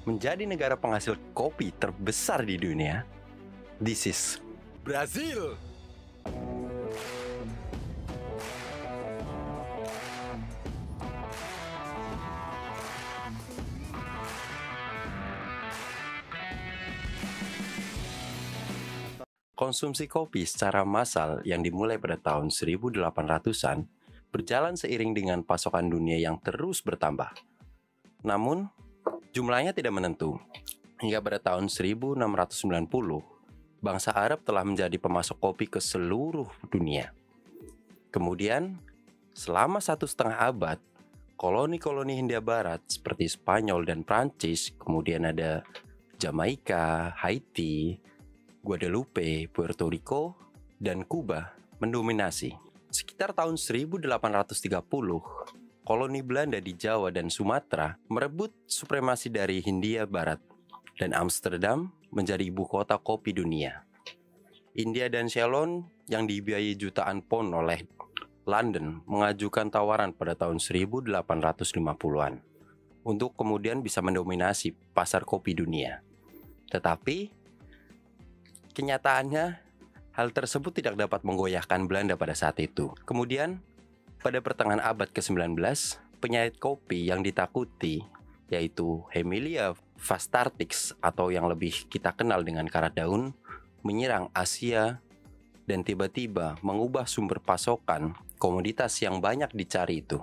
menjadi negara penghasil kopi terbesar di dunia. This is Brazil. konsumsi kopi secara massal yang dimulai pada tahun 1800-an berjalan seiring dengan pasokan dunia yang terus bertambah. Namun, jumlahnya tidak menentu. Hingga pada tahun 1690, bangsa Arab telah menjadi pemasok kopi ke seluruh dunia. Kemudian, selama 1,5 abad, koloni-koloni Hindia Barat seperti Spanyol dan Prancis, kemudian ada Jamaika, Haiti, Guadeloupe, Puerto Rico, dan Kuba mendominasi. Sekitar tahun 1830, koloni Belanda di Jawa dan Sumatera merebut supremasi dari Hindia Barat, dan Amsterdam menjadi ibu kota kopi dunia. India dan Ceylon yang dibiayai jutaan pound oleh London mengajukan tawaran pada tahun 1850-an untuk kemudian bisa mendominasi pasar kopi dunia. Tetapi kenyataannya, hal tersebut tidak dapat menggoyahkan Belanda pada saat itu. Kemudian, pada pertengahan abad ke-19, penyakit kopi yang ditakuti, yaitu Hemilia fastartix atau yang lebih kita kenal dengan karat daun, menyerang Asia dan tiba-tiba mengubah sumber pasokan komoditas yang banyak dicari itu.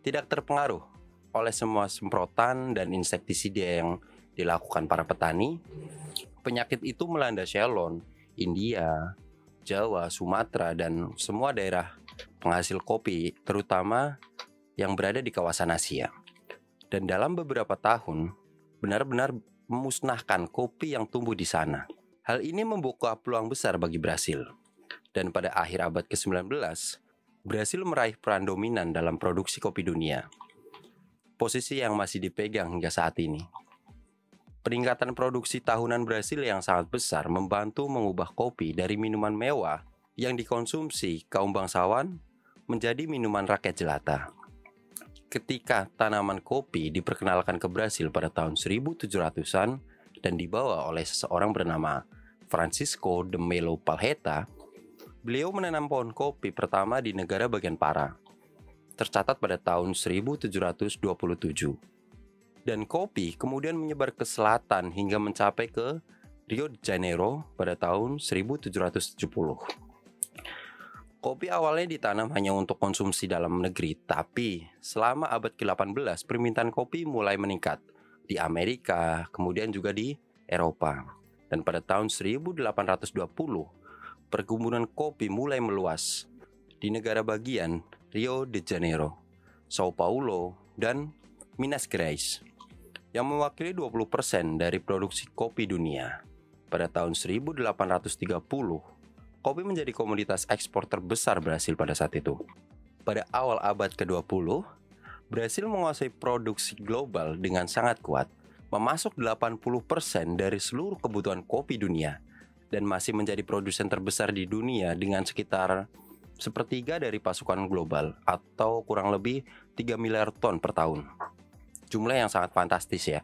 Tidak terpengaruh oleh semua semprotan dan insektisida yang dilakukan para petani, penyakit itu melanda Ceylon, India, Jawa, Sumatera, dan semua daerah penghasil kopi, terutama yang berada di kawasan Asia. Dan dalam beberapa tahun, benar-benar memusnahkan kopi yang tumbuh di sana. Hal ini membuka peluang besar bagi Brasil. Dan pada akhir abad ke-19, Brasil meraih peran dominan dalam produksi kopi dunia. Posisi yang masih dipegang hingga saat ini. Peningkatan produksi tahunan Brasil yang sangat besar membantu mengubah kopi dari minuman mewah yang dikonsumsi kaum bangsawan menjadi minuman rakyat jelata. Ketika tanaman kopi diperkenalkan ke Brasil pada tahun 1700-an dan dibawa oleh seseorang bernama Francisco de Melo Palheta, beliau menanam pohon kopi pertama di negara bagian Para, tercatat pada tahun 1727. Dan kopi kemudian menyebar ke selatan hingga mencapai ke Rio de Janeiro pada tahun 1770. Kopi awalnya ditanam hanya untuk konsumsi dalam negeri, tapi selama abad ke-18 permintaan kopi mulai meningkat di Amerika, kemudian juga di Eropa. Dan pada tahun 1820, perkebunan kopi mulai meluas di negara bagian Rio de Janeiro, Sao Paulo, dan Minas Gerais, yang mewakili 20% dari produksi kopi dunia. Pada tahun 1830, kopi menjadi komoditas ekspor terbesar Brasil pada saat itu. Pada awal abad ke-20, Brasil menguasai produksi global dengan sangat kuat, memasok 80% dari seluruh kebutuhan kopi dunia, dan masih menjadi produsen terbesar di dunia dengan sekitar sepertiga dari pasukan global atau kurang lebih 3 miliar ton per tahun. Jumlah yang sangat fantastis ya,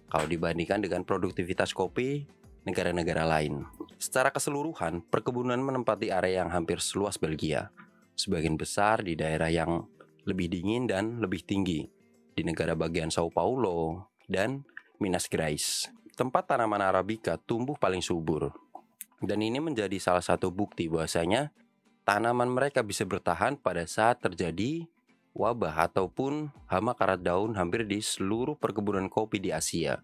kalau dibandingkan dengan produktivitas kopi negara-negara lain. Secara keseluruhan, perkebunan menempati area yang hampir seluas Belgia, sebagian besar di daerah yang lebih dingin dan lebih tinggi, di negara bagian Sao Paulo dan Minas Gerais. Tempat tanaman Arabica tumbuh paling subur, dan ini menjadi salah satu bukti bahwasanya tanaman mereka bisa bertahan pada saat terjadi wabah ataupun hama karat daun hampir di seluruh perkebunan kopi di Asia.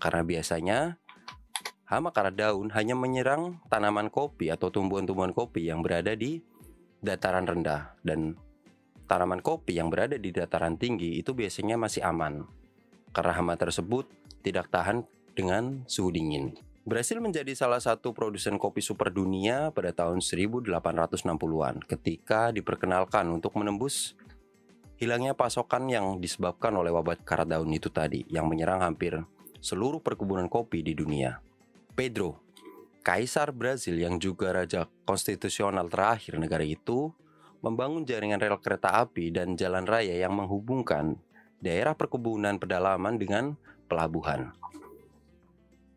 Karena biasanya hama karat daun hanya menyerang tanaman kopi atau tumbuhan-tumbuhan kopi yang berada di dataran rendah, dan tanaman kopi yang berada di dataran tinggi itu biasanya masih aman karena hama tersebut tidak tahan dengan suhu dingin. Brasil menjadi salah satu produsen kopi super dunia pada tahun 1860-an ketika diperkenalkan untuk menembus hilangnya pasokan yang disebabkan oleh wabah karat daun itu tadi, yang menyerang hampir seluruh perkebunan kopi di dunia. Pedro, kaisar Brasil yang juga raja konstitusional terakhir negara itu, membangun jaringan rel kereta api dan jalan raya yang menghubungkan daerah perkebunan pedalaman dengan pelabuhan.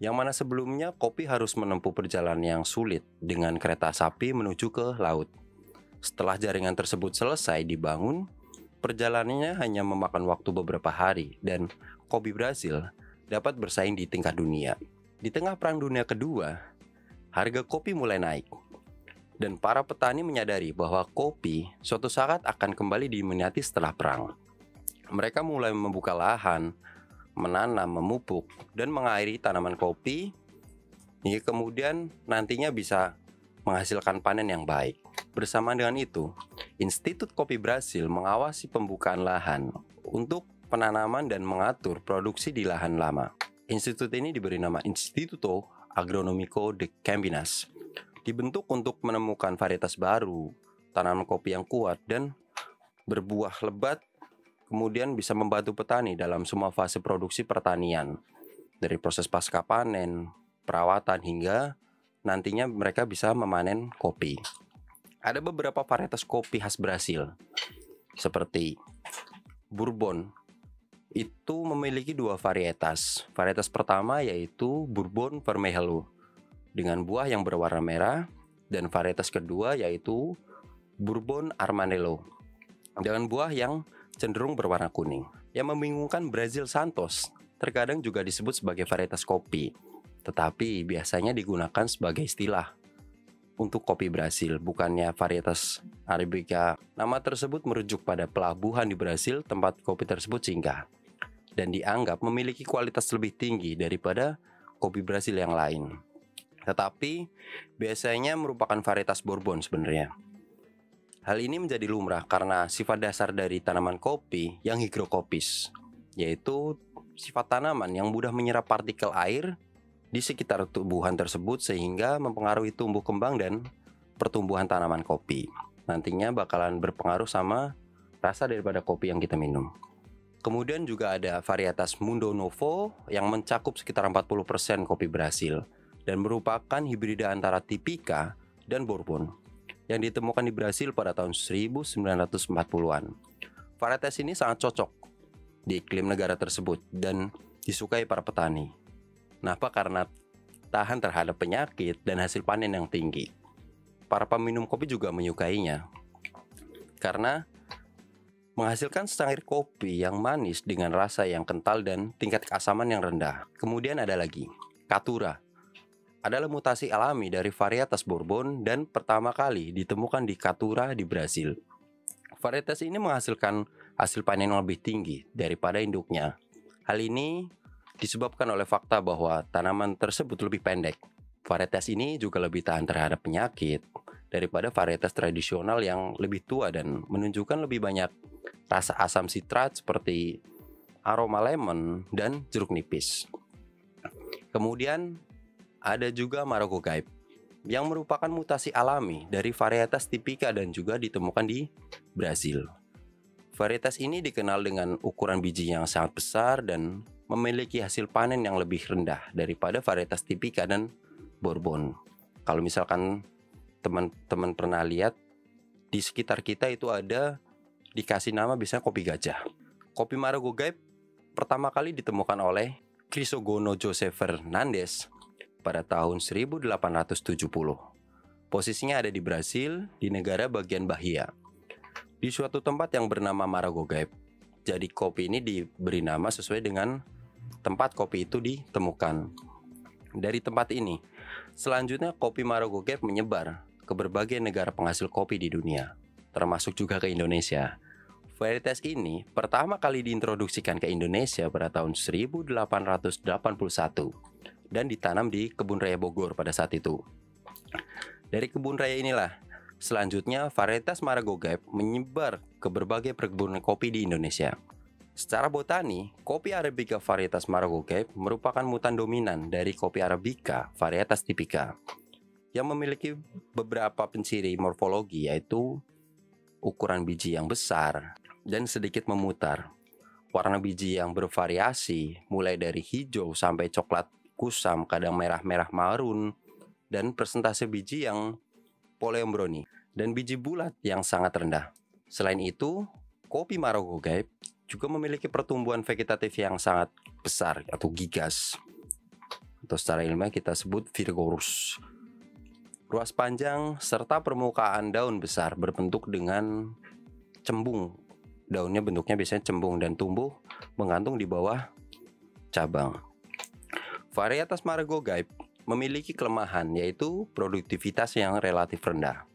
Yang mana sebelumnya kopi harus menempuh perjalanan yang sulit dengan kereta api menuju ke laut. Setelah jaringan tersebut selesai dibangun, perjalanannya hanya memakan waktu beberapa hari dan kopi Brasil dapat bersaing di tingkat dunia. Di tengah Perang Dunia Kedua, harga kopi mulai naik. Dan para petani menyadari bahwa kopi suatu saat akan kembali diminati setelah perang. Mereka mulai membuka lahan, menanam, memupuk, dan mengairi tanaman kopi hingga kemudian nantinya bisa menghasilkan panen yang baik. Bersamaan dengan itu, Institut Kopi Brasil mengawasi pembukaan lahan untuk penanaman dan mengatur produksi di lahan lama. Institut ini diberi nama Instituto Agronômico de Campinas. Dibentuk untuk menemukan varietas baru, tanaman kopi yang kuat dan berbuah lebat, kemudian bisa membantu petani dalam semua fase produksi pertanian, dari proses pasca panen, perawatan hingga nantinya mereka bisa memanen kopi. Ada beberapa varietas kopi khas Brasil, seperti Bourbon. Itu memiliki dua varietas. Varietas pertama yaitu Bourbon Vermelho dengan buah yang berwarna merah, dan varietas kedua yaitu Bourbon Amarelo dengan buah yang cenderung berwarna kuning. Yang membingungkan, Brasil Santos terkadang juga disebut sebagai varietas kopi, tetapi biasanya digunakan sebagai istilah untuk kopi Brasil, bukannya varietas Arabica. Nama tersebut merujuk pada pelabuhan di Brasil tempat kopi tersebut singgah dan dianggap memiliki kualitas lebih tinggi daripada kopi Brasil yang lain. Tetapi biasanya merupakan varietas Bourbon sebenarnya. Hal ini menjadi lumrah karena sifat dasar dari tanaman kopi yang higrokopis, yaitu sifat tanaman yang mudah menyerap partikel air di sekitar tumbuhan tersebut sehingga mempengaruhi tumbuh kembang dan pertumbuhan tanaman kopi. Nantinya bakalan berpengaruh sama rasa daripada kopi yang kita minum. Kemudian juga ada varietas Mundo Novo yang mencakup sekitar 40% kopi Brasil dan merupakan hibrida antara Tipika dan Bourbon yang ditemukan di Brasil pada tahun 1940-an. Varietas ini sangat cocok di iklim negara tersebut dan disukai para petani. Kenapa? Karena tahan terhadap penyakit dan hasil panen yang tinggi. Para peminum kopi juga menyukainya karena menghasilkan secangkir kopi yang manis dengan rasa yang kental dan tingkat keasaman yang rendah. Kemudian ada lagi Caturra. Adalah mutasi alami dari varietas Bourbon dan pertama kali ditemukan di Caturra di Brasil. Varietas ini menghasilkan hasil panen yang lebih tinggi daripada induknya. Hal ini disebabkan oleh fakta bahwa tanaman tersebut lebih pendek. Varietas ini juga lebih tahan terhadap penyakit daripada varietas tradisional yang lebih tua dan menunjukkan lebih banyak rasa asam sitrat seperti aroma lemon dan jeruk nipis. Kemudian ada juga Marogogype yang merupakan mutasi alami dari varietas Tipika dan juga ditemukan di Brasil. Varietas ini dikenal dengan ukuran biji yang sangat besar dan memiliki hasil panen yang lebih rendah daripada varietas Tipika dan Bourbon. Kalau misalkan teman-teman pernah lihat di sekitar kita itu ada dikasih nama biasanya kopi gajah. Kopi Marogogype pertama kali ditemukan oleh Crisogono José Fernandes pada tahun 1870. Posisinya ada di Brasil, di negara bagian Bahia, di suatu tempat yang bernama Marogogype. Jadi kopi ini diberi nama sesuai dengan tempat kopi itu ditemukan. Dari tempat ini, selanjutnya kopi Marogogype menyebar ke berbagai negara penghasil kopi di dunia, termasuk juga ke Indonesia. Varietas ini pertama kali diintroduksikan ke Indonesia pada tahun 1881 dan ditanam di Kebun Raya Bogor pada saat itu. Dari kebun raya inilah selanjutnya varietas Marogogype menyebar ke berbagai perkebunan kopi di Indonesia. Secara botani, kopi Arabica varietas Marogogype merupakan mutan dominan dari kopi Arabica varietas Tipika yang memiliki beberapa penciri morfologi, yaitu ukuran biji yang besar dan sedikit memutar, warna biji yang bervariasi mulai dari hijau sampai coklat kusam, kadang merah-merah marun, dan persentase biji yang polyombroni dan biji bulat yang sangat rendah. Selain itu, kopi Marogogype juga memiliki pertumbuhan vegetatif yang sangat besar atau gigas, atau secara ilmiah kita sebut vigorous. Ruas panjang serta permukaan daun besar berbentuk dengan cembung. Daunnya bentuknya biasanya cembung dan tumbuh menggantung di bawah cabang. Varietas Maragogaipe memiliki kelemahan yaitu produktivitas yang relatif rendah.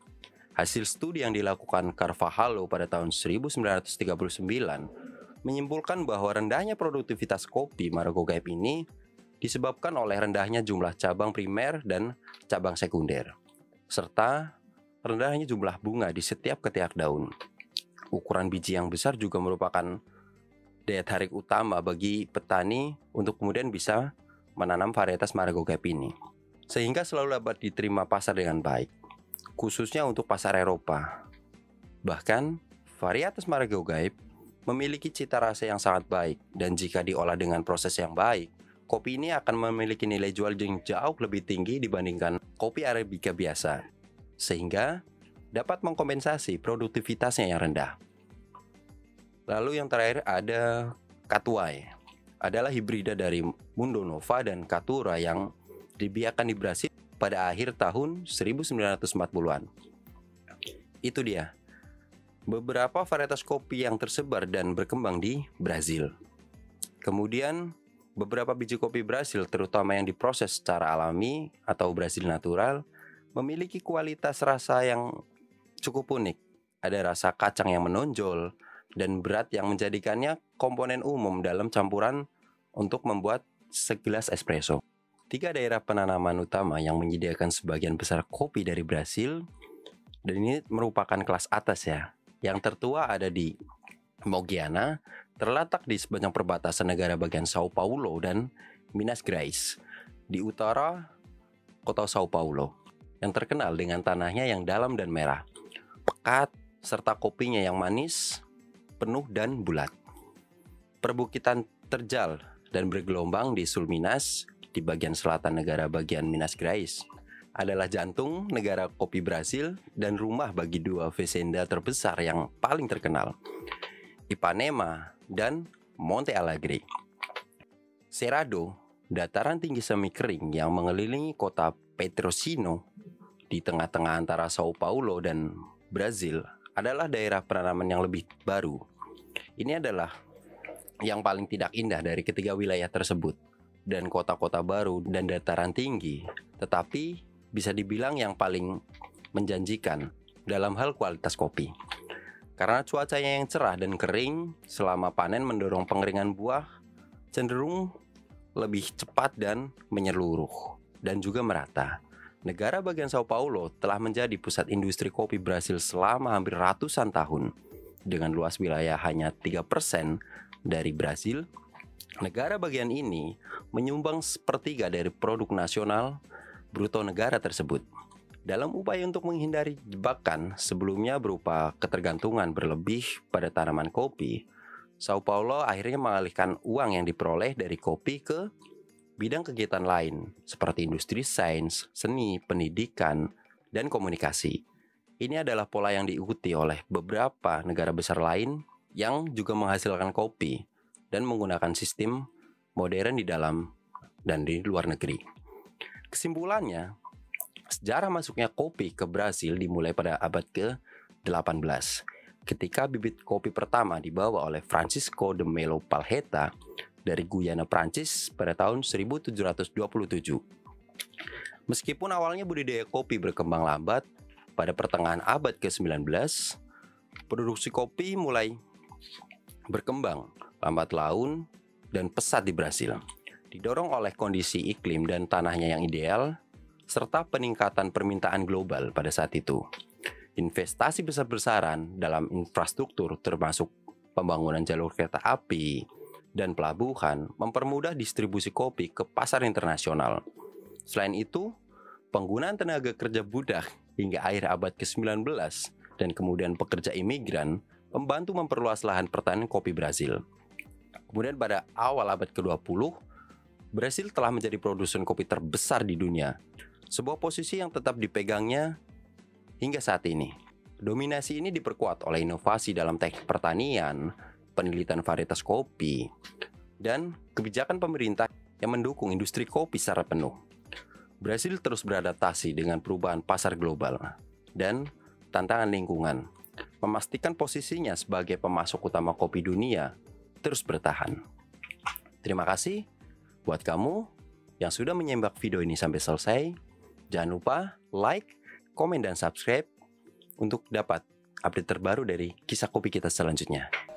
Hasil studi yang dilakukan Carvalho pada tahun 1939 menyimpulkan bahwa rendahnya produktivitas kopi Maragogaipe ini disebabkan oleh rendahnya jumlah cabang primer dan cabang sekunder, serta rendahnya jumlah bunga di setiap ketiak daun. Ukuran biji yang besar juga merupakan daya tarik utama bagi petani untuk kemudian bisa menanam varietas Maragogaipe ini, sehingga selalu dapat diterima pasar dengan baik, khususnya untuk pasar Eropa. Bahkan, varietas Maragogaipe memiliki cita rasa yang sangat baik, dan jika diolah dengan proses yang baik, kopi ini akan memiliki nilai jual yang jauh lebih tinggi dibandingkan kopi Arabica biasa, sehingga dapat mengkompensasi produktivitasnya yang rendah. Lalu yang terakhir ada Catuai, adalah hibrida dari Mundo Nova dan Caturra yang dibiarkan di Brasil pada akhir tahun 1940-an. Itu dia beberapa varietas kopi yang tersebar dan berkembang di Brasil. Kemudian beberapa biji kopi Brasil, terutama yang diproses secara alami atau Brasil natural, memiliki kualitas rasa yang cukup unik. Ada rasa kacang yang menonjol dan berat yang menjadikannya komponen umum dalam campuran untuk membuat segelas espresso. 3 daerah penanaman utama yang menyediakan sebagian besar kopi dari Brasil, dan ini merupakan kelas atas ya. Yang tertua ada di Mogiana, terletak di sepanjang perbatasan negara bagian Sao Paulo dan Minas Gerais, di utara kota Sao Paulo, yang terkenal dengan tanahnya yang dalam dan merah, pekat, serta kopinya yang manis, penuh dan bulat. Perbukitan terjal dan bergelombang di Sul Minas, di bagian selatan negara bagian Minas Gerais, adalah jantung negara kopi Brasil dan rumah bagi 2 fazenda terbesar yang paling terkenal, Ipanema dan Monte Alegre. Cerrado, dataran tinggi semi kering yang mengelilingi kota Patrocínio di tengah-tengah antara Sao Paulo dan Brasil, adalah daerah penanaman yang lebih baru. Ini adalah yang paling tidak indah dari ketiga wilayah tersebut, dan kota-kota baru dan dataran tinggi, tetapi bisa dibilang yang paling menjanjikan dalam hal kualitas kopi. Karena cuacanya yang cerah dan kering selama panen mendorong pengeringan buah cenderung lebih cepat dan menyeluruh, dan juga merata. Negara bagian Sao Paulo telah menjadi pusat industri kopi Brasil selama hampir ratusan tahun. Dengan luas wilayah hanya 3% dari Brasil, negara bagian ini menyumbang sepertiga dari produk nasional bruto negara tersebut. Dalam upaya untuk menghindari jebakan sebelumnya berupa ketergantungan berlebih pada tanaman kopi, Sao Paulo akhirnya mengalihkan uang yang diperoleh dari kopi ke bidang kegiatan lain seperti industri sains, seni, pendidikan, dan komunikasi. Ini adalah pola yang diikuti oleh beberapa negara besar lain yang juga menghasilkan kopi dan menggunakan sistem modern di dalam dan di luar negeri. Kesimpulannya, sejarah masuknya kopi ke Brasil dimulai pada abad ke-18, ketika bibit kopi pertama dibawa oleh Francisco de Melo Palheta dari Guyana, Prancis pada tahun 1727. Meskipun awalnya budidaya kopi berkembang lambat, pada pertengahan abad ke-19, produksi kopi mulai berkembang lambat laun dan pesat di Brasil, didorong oleh kondisi iklim dan tanahnya yang ideal, serta peningkatan permintaan global pada saat itu. Investasi besar-besaran dalam infrastruktur termasuk pembangunan jalur kereta api dan pelabuhan mempermudah distribusi kopi ke pasar internasional. Selain itu, penggunaan tenaga kerja budak hingga akhir abad ke-19 dan kemudian pekerja imigran membantu memperluas lahan pertanian kopi Brasil. Kemudian pada awal abad ke-20, Brasil telah menjadi produsen kopi terbesar di dunia, sebuah posisi yang tetap dipegangnya hingga saat ini. Dominasi ini diperkuat oleh inovasi dalam teknik pertanian, penelitian varietas kopi, dan kebijakan pemerintah yang mendukung industri kopi secara penuh. Brasil terus beradaptasi dengan perubahan pasar global dan tantangan lingkungan, memastikan posisinya sebagai pemasok utama kopi dunia terus bertahan. Terima kasih buat kamu yang sudah menyimak video ini sampai selesai. Jangan lupa like, komen, dan subscribe untuk dapat update terbaru dari kisah kopi kita selanjutnya.